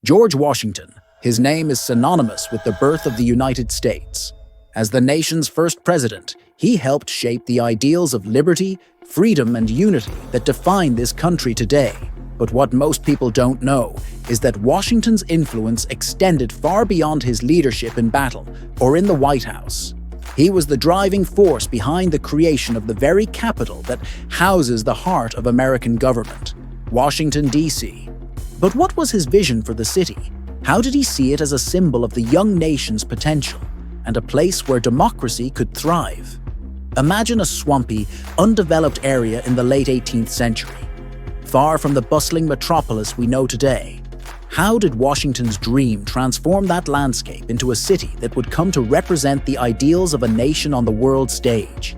George Washington, his name is synonymous with the birth of the United States. As the nation's first president, he helped shape the ideals of liberty, freedom, and unity that define this country today. But what most people don't know is that Washington's influence extended far beyond his leadership in battle or in the White House. He was the driving force behind the creation of the very capital that houses the heart of American government, Washington, D.C. But what was his vision for the city? How did he see it as a symbol of the young nation's potential and a place where democracy could thrive? Imagine a swampy, undeveloped area in the late 18th century, far from the bustling metropolis we know today. How did Washington's dream transform that landscape into a city that would come to represent the ideals of a nation on the world stage?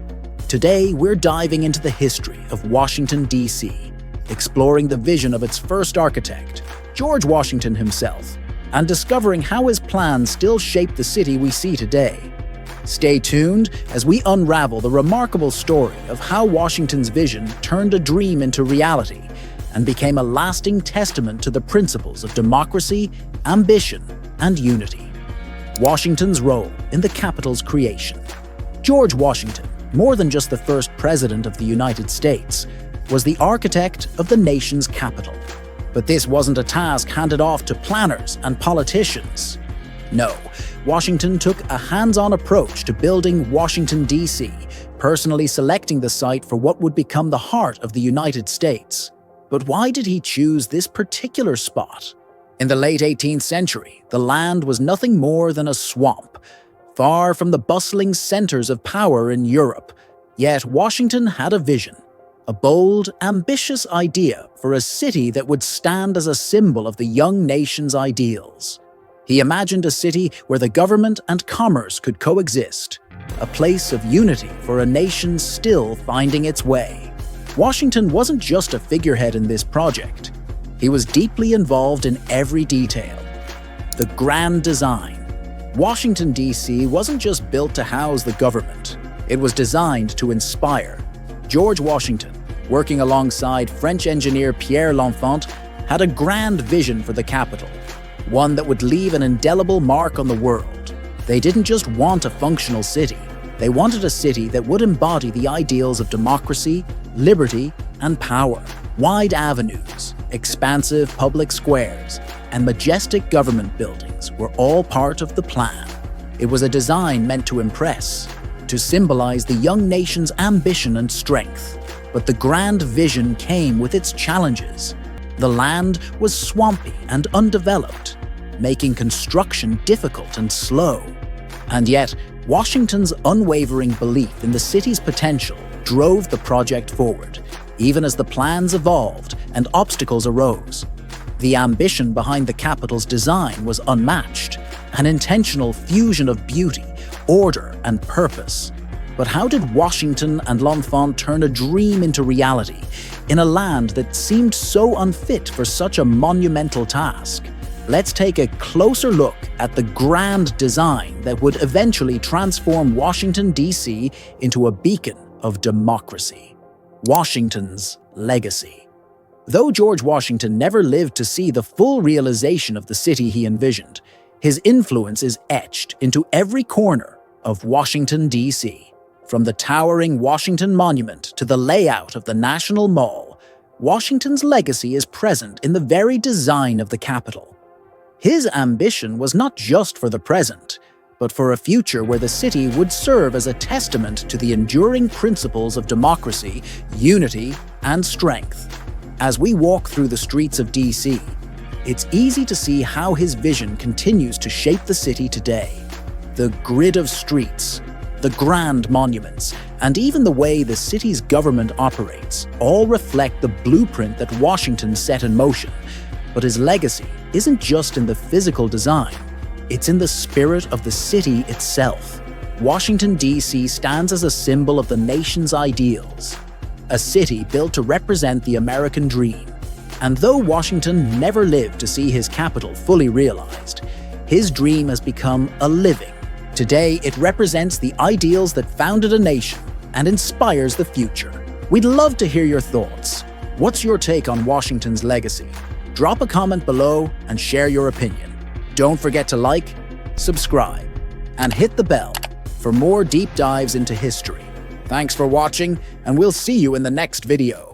Today, we're diving into the history of Washington, D.C., exploring the vision of its first architect, George Washington himself, and discovering how his plans still shape the city we see today. Stay tuned as we unravel the remarkable story of how Washington's vision turned a dream into reality and became a lasting testament to the principles of democracy, ambition, and unity. Washington's role in the capital's creation. George Washington, more than just the first president of the United States, was the architect of the nation's capital. But this wasn't a task handed off to planners and politicians. No, Washington took a hands-on approach to building Washington, D.C., personally selecting the site for what would become the heart of the United States. But why did he choose this particular spot? In the late 18th century, the land was nothing more than a swamp, far from the bustling centers of power in Europe. Yet Washington had a vision, a bold, ambitious idea for a city that would stand as a symbol of the young nation's ideals. He imagined a city where the government and commerce could coexist, a place of unity for a nation still finding its way. Washington wasn't just a figurehead in this project. He was deeply involved in every detail. The grand design. Washington, D.C. wasn't just built to house the government. It was designed to inspire. George Washington, working alongside French engineer Pierre L'Enfant, had a grand vision for the capital, one that would leave an indelible mark on the world. They didn't just want a functional city. They wanted a city that would embody the ideals of democracy, liberty, and power. Wide avenues, expansive public squares, and majestic government buildings were all part of the plan. It was a design meant to impress, to symbolize the young nation's ambition and strength. But the grand vision came with its challenges. The land was swampy and undeveloped, making construction difficult and slow. And yet, Washington's unwavering belief in the city's potential drove the project forward, even as the plans evolved and obstacles arose. The ambition behind the capital's design was unmatched, an intentional fusion of beauty, order, and purpose. But how did Washington and L'Enfant turn a dream into reality in a land that seemed so unfit for such a monumental task? Let's take a closer look at the grand design that would eventually transform Washington, D.C. into a beacon of democracy. Washington's legacy. Though George Washington never lived to see the full realization of the city he envisioned, his influence is etched into every corner of Washington, D.C. From the towering Washington Monument to the layout of the National Mall, Washington's legacy is present in the very design of the capital. His ambition was not just for the present, but for a future where the city would serve as a testament to the enduring principles of democracy, unity, and strength. As we walk through the streets of D.C., it's easy to see how his vision continues to shape the city today. The grid of streets, the grand monuments, and even the way the city's government operates all reflect the blueprint that Washington set in motion. But his legacy isn't just in the physical design, it's in the spirit of the city itself. Washington, D.C. stands as a symbol of the nation's ideals, a city built to represent the American dream. And though Washington never lived to see his capital fully realized, his dream has become a living. Today, it represents the ideals that founded a nation and inspires the future. We'd love to hear your thoughts. What's your take on Washington's legacy? Drop a comment below and share your opinion. Don't forget to like, subscribe, and hit the bell for more deep dives into history. Thanks for watching, and we'll see you in the next video.